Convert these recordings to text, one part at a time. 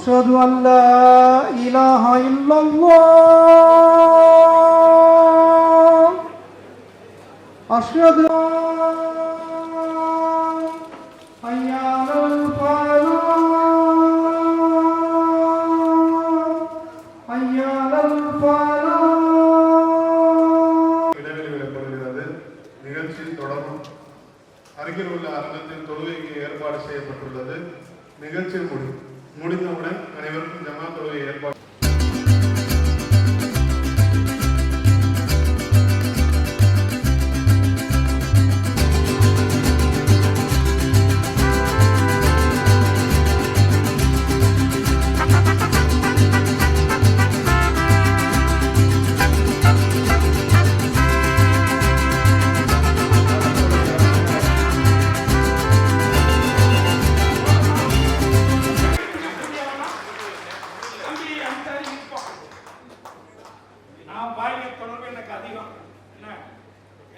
أشهد أن لا إله إلا الله أشهد حي على الفلاح حي على الفلاح. இடைவெளி விடப்படுகிறது. நிகழ்ச்சி தொடரும். அருகில் உள்ள அரங்கத்தில் தொழுகைக்கு ஏற்பாடு செய்யப்பட்டுள்ளது. நிகழ்ச்சி முடிந்தவுடன் அனைவருக்கும் ஜமாத் தொழுகை ஏற்பாடு.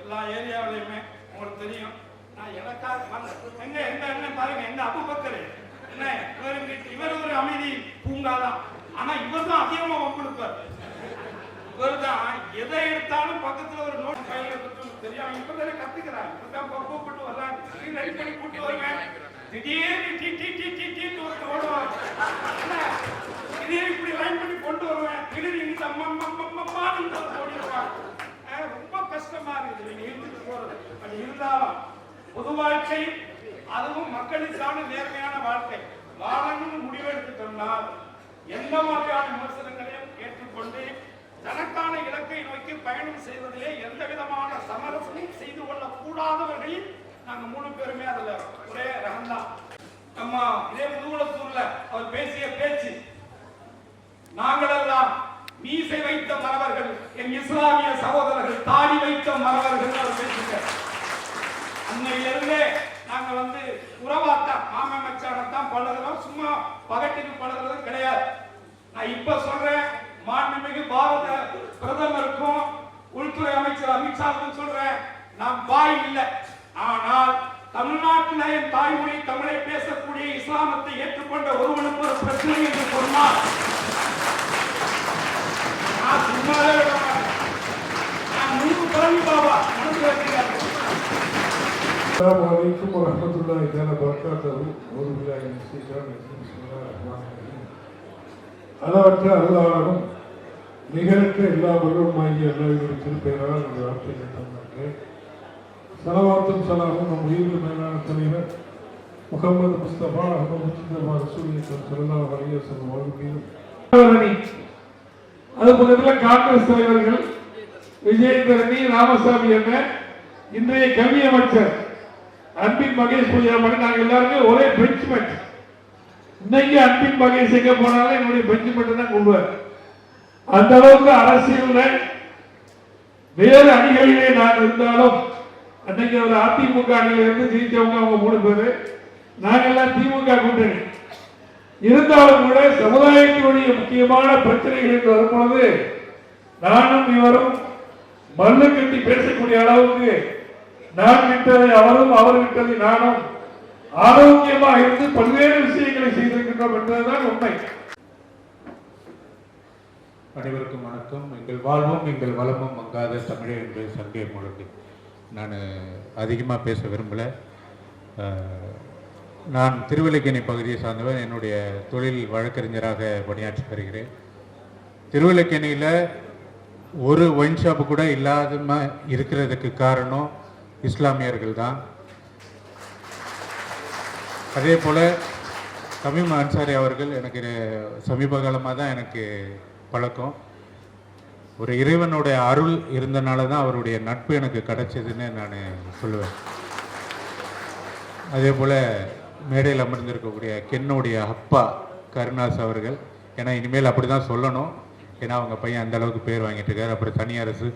எல்லா ஏரியாவிலையுமே உங்களுக்கு தெரியும். நான் எனக்காக எங்க எங்க என்ன பாருங்க, எங்க அபுபக்கர் என்ன இவர் ஒரு அமைதி பூங்காதான். ஆனா இவர் தான் அதிகமா வம்புடுப்பார். இவர் தான் எதை எடுத்தாலும் பக்கத்துல ஒரு நோட் கையில தெரியும். இப்பதானே கத்துக்கிறாங்க. இப்பதான் கூப்பிட்டு வர்றாங்க, ரெடி பண்ணி கூப்பிட்டு வருவேன். திடீர்னு டி டி டி டி டி ஓடுவாங்க. திடீர்னு இப்படி லைன் பண்ணி கொண்டு வருவேன். திடீர்னு இந்த அம்மா ஓடிடுவாங்க. ரொம்ப கஷ்டமா இருக்குது நீங்க இருந்துட்டு போறது. அது இருந்தாலும் பொது வாழ்க்கை, அதுவும் மக்களுக்கான நேர்மையான வாழ்க்கை வாழணும்னு முடிவெடுத்துட்டோம்னா எந்த மாதிரியான விமர்சனங்களையும் ஏற்றுக்கொண்டு தனக்கான இலக்கை நோக்கி பயணம் செய்வதிலே எந்த விதமான சமரசமும் செய்து கொள்ளக்கூடாதவர்களில் நாங்க 3 பேருமே அதுல ஒரே ரகம்தான். நம்ம இதே முதுகுளத்தூர்ல அவர் பேசிய பேச்சு, நாங்களெல்லாம் மீசை வைத்த மறவர்கள், என் இஸ்லாமிய சகோதரர்கள் தாடி வைத்த மறவர்கள் பேசுங்க. அன்னையிலிருந்தே நாங்க உறவாத்தான், மாம மச்சானத்தான் பழகிறோம். சும்மா பகட்டுக்கு பழகிறது கிடையாது. நான் இப்ப சொல்றேன், மாண்புமிகு பாரத பிரதமருக்கும் உள்துறை அமைச்சர் அமித்ஷாவுக்கும் சொல்றேன், நான் பாய் இல்லை. ஆனால் தமிழ்நாட்டில் என் தாய்மொழி தமிழை பேசக்கூடிய இஸ்லாமத்தை ஏற்றுக்கொண்ட ஒருவனுக்கு ஒரு பிரச்சனை என்று சொன்னால் Assalamualaikum warahmatullahi wabarakatuh. அளவற்ற அருளாளரும் நிகழ்க்க எல்லா வல்லவருமாகிய அல்லாஹ்வின் திருப்பெயரால் அந்த வார்த்தையை தந்தார்கள். ஸலவாத்தும் ஸலாமும் நம் உயிரில் மேலான தலைவர் முகமது முஸ்தபா அஹ்மது முஜ்தபா ரசூலுல்லாஹி ஸல்லல்லாஹு அலைஹி வஸல்லம் அவர்கள். அது முதல்ல காங்கிரஸ் தலைவர்கள் விஜயதரணி ராமசாமி என்ன இன்றைய கல்வி அமைச்சர் அன்பின் மகேஷ் பூஜாமணி, நாங்கள் எல்லாருமே ஒரே பெஞ்ச்மெண்ட். இன்னைக்கு அன்பின் மகேஷ் எங்க போனாலும் என்னுடைய பெஞ்ச்மெண்ட் தான் கொள்வார். அந்த அளவுக்கு அரசியல் வேறு அணிகளிலே நான் இருந்தாலும், அன்னைக்கு ஒரு அதிமுக அணியில இருந்து ஜெயிச்சவங்க அவங்க 3 பேரு, நாங்கெல்லாம் திமுக கூட்டணி. இருந்தாலும் கூட சமுதாயத்தினுடைய முக்கியமான பிரச்சனைகள் என்று வரும்பொழுது நானும் இவரும் மல்லு கட்டி பேசக்கூடிய அளவுக்கு நான் விட்டதை அவரும், அவர் விட்டதை நானும் ஆரோக்கியமாக இருந்து பல்வேறு விஷயங்களை செய்திருக்கின்றோம் என்பதுதான் உண்மை. அனைவருக்கும் வணக்கம். எங்கள் வாழ்வும் எங்கள் வளமும் மங்காத தமிழே என்று சங்கே முழங்கு. நான் அதிகமாக பேச விரும்பலை. நான் திருவல்லிக்கேணி பகுதியை சார்ந்தவர். என்னுடைய தொழில் வழக்கறிஞராக பணியாற்றி வருகிறேன். திருவல்லிக்கேணியில் ஒரு ஒயின் ஷாப்பு கூட இல்லாத இருக்கிறதுக்கு காரணம் இஸ்லாமியர்கள் தான். அதே போல் தமீம் அன்சாரி அவர்கள் எனக்கு சமீப காலமாக தான் எனக்கு பழக்கம். ஒரு இறைவனுடைய அருள் இருந்தனால தான் அவருடைய நட்பு எனக்கு கிடைச்சதுன்னு நான் சொல்லுவேன். அதே போல் மேடையில் அமர்ந்திருக்கக்கூடிய கென்னுடைய அப்பா கருணாஸ் அவர்கள், ஏன்னா இனிமேல் அப்படி தான் சொல்லணும், ஏன்னா அவங்க பையன் அந்த அளவுக்கு பேர் வாங்கிட்டு இருக்கார். அப்புறம் தனியரசு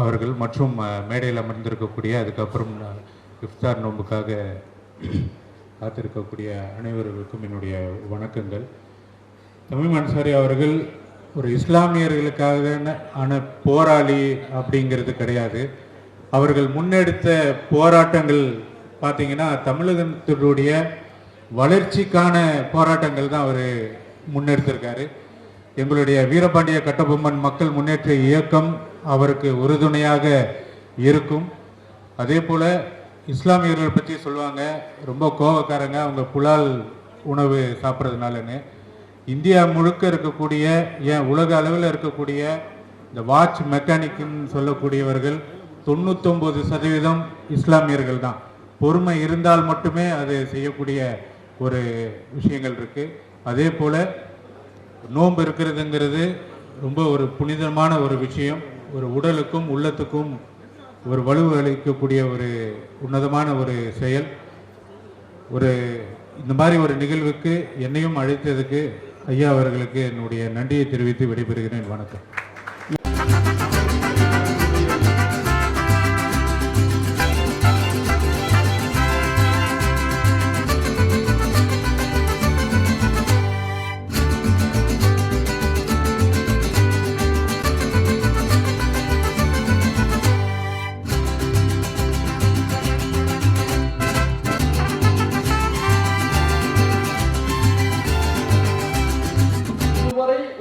அவர்கள் மற்றும் மேடையில் அமர்ந்திருக்கக்கூடிய, அதுக்கப்புறம் இஃப்தார் நோம்புக்காக காத்திருக்கக்கூடிய அனைவர்களுக்கும் என்னுடைய வணக்கங்கள். தமீம் அன்சாரி அவர்கள் ஒரு இஸ்லாமியர்களுக்காக ஆன போராளி அப்படிங்கிறது கிடையாது. அவர்கள் முன்னெடுத்த போராட்டங்கள் பார்த்தீங்கன்னா தமிழகத்தினுடைய வளர்ச்சிக்கான போராட்டங்கள் தான் அவர் முன்னெடுத்திருக்காரு. எங்களுடைய வீரபாண்டிய கட்டபொம்மன் மக்கள் முன்னேற்ற இயக்கம் அவருக்கு உறுதுணையாக இருக்கும். அதே போல் இஸ்லாமியர்கள் பற்றி சொல்லுவாங்க, ரொம்ப கோபக்காரங்க, அவங்க புலால் உணவு சாப்பிட்றதுனாலன்னு. இந்தியா முழுக்க இருக்கக்கூடிய, ஏன் உலக அளவில் இருக்கக்கூடிய இந்த வாட்ச் மெக்கானிக்குன்னு சொல்லக்கூடியவர்கள் 99% இஸ்லாமியர்கள் தான். பொறுமை இருந்தால் மட்டுமே அது செய்யக்கூடிய ஒரு விஷயங்கள் இருக்குது. அதே போல் நோன்பு இருக்கிறதுங்கிறது ரொம்ப ஒரு புனிதமான ஒரு விஷயம். ஒரு உடலுக்கும் உள்ளத்துக்கும் ஒரு வலுவு அளிக்கக்கூடிய ஒரு உன்னதமான ஒரு செயல். இந்த மாதிரி ஒரு நிகழ்வுக்கு என்னையும் அழைத்ததுக்கு ஐயா அவர்களுக்கு என்னுடைய நன்றியை தெரிவித்து விடைபெறுகிறேன். வணக்கம்.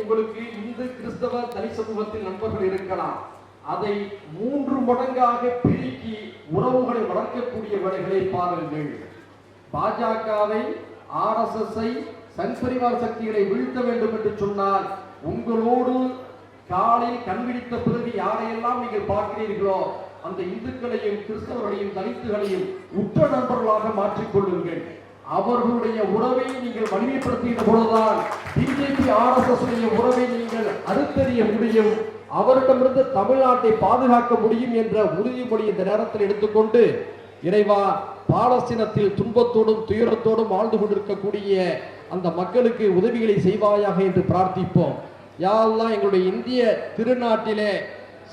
உங்களுக்கு இந்து கிறிஸ்தவ தனி சமூகத்தில் நண்பர்கள் இருக்கலாம். அதை 3 மடங்காக பெருக்கி உறவுகளை வளர்க்கக்கூடிய வேலைகளை பாருங்கள். பாஜகவை, RSS-ஐ, சங் பரிவார் சக்திகளை வீழ்த்த வேண்டும் என்று சொன்னால் உங்களோடு காலில் கண்விழித்த பிறகு யாரையெல்லாம் நீங்கள் பார்க்கிறீர்களோ அந்த இந்துக்களையும் கிறிஸ்தவர்களையும் தலித்துகளையும் உற்ற நண்பர்களாக மாற்றிக்கொள்ளுங்கள். அவர்களுடைய உறவை நீங்கள் வலிமைப்படுத்துகிற பொழுதுதான் பிஜேபி RSS உடைய உறவை நீங்கள் அறுத்தறிய முடியும். அவரிடமிருந்து தமிழ்நாட்டை பாதுகாக்க முடியும் என்ற உறுதிமொழி இந்த நேரத்தில் எடுத்துக்கொண்டு, இறைவா, பாலஸ்தீனத்தில் துன்பத்தோடும் துயரத்தோடும் வாழ்ந்து கொண்டிருக்கக்கூடிய அந்த மக்களுக்கு உதவிகளை செய்வாயாக என்று பிரார்த்திப்போம். யா அல்லாஹ், எங்களுடைய இந்திய திருநாட்டிலே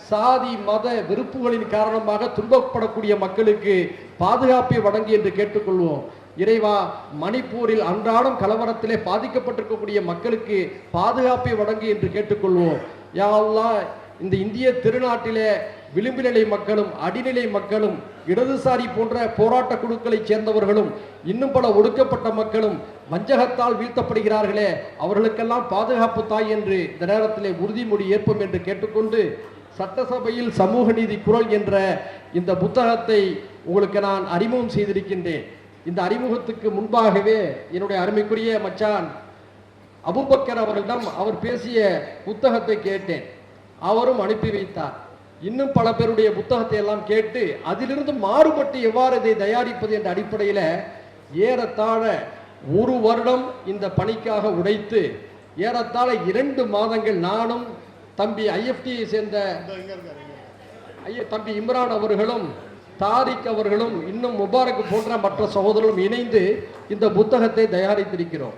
சாதி மத வெறுப்புகளின் காரணமாக துன்பப்படக்கூடிய மக்களுக்கு பாதுகாப்பை வழங்கி என்று கேட்டுக்கொள்வோம். இறைவா, மணிப்பூரில் அன்றாடம் கலவரத்திலே பாதிக்கப்பட்டிருக்கக்கூடிய மக்களுக்கு பாதுகாப்பை வழங்கி என்று கேட்டுக்கொள்வோம். யா அல்லாஹ், இந்த இந்திய திருநாட்டிலே விளிம்பு நிலை மக்களும் அடிநிலை மக்களும் இடதுசாரி போன்ற போராட்ட குழுக்களைச் சேர்ந்தவர்களும் இன்னும் பல ஒடுக்கப்பட்ட மக்களும் வஞ்சகத்தால் வீழ்த்தப்படுகிறார்களே, அவர்களுக்கெல்லாம் பாதுகாப்பு தாய் என்று இந்த நேரத்திலே உறுதிமொழி ஏற்போம் என்று கேட்டுக்கொண்டு, சட்டசபையில் சமூக நீதி குரல் என்ற இந்த புத்தகத்தை உங்களுக்கு நான் அறிமுகம் செய்திருக்கின்றேன். இந்த அறிமுகத்துக்கு முன்பாகவே என்னுடைய அருமைக்குரிய மச்சான் அபூபக்கர் அவர்களிடம் அவர் பேசிய புத்தகத்தை கேட்டேன். அவரும் அனுப்பி வைத்தார். இன்னும் பல பேருடைய புத்தகத்தை எல்லாம் கேட்டு அதிலிருந்து மாறுபட்டு எவ்வாறு இதை தயாரிப்பது என்ற அடிப்படையில் ஏறத்தாழ 1 வருடம் இந்த பணிக்காக உடைத்து ஏறத்தாழ 2 மாதங்கள் நானும் தம்பி IFT-யை சேர்ந்த தம்பி இம்ரான் அவர்களும் தாரிக் அவர்களும் இன்னும் முபாரக் போன்ற மற்ற சகோதரர்களும் இணைந்து இந்த புத்தகத்தை தயாரித்திருக்கிறோம்.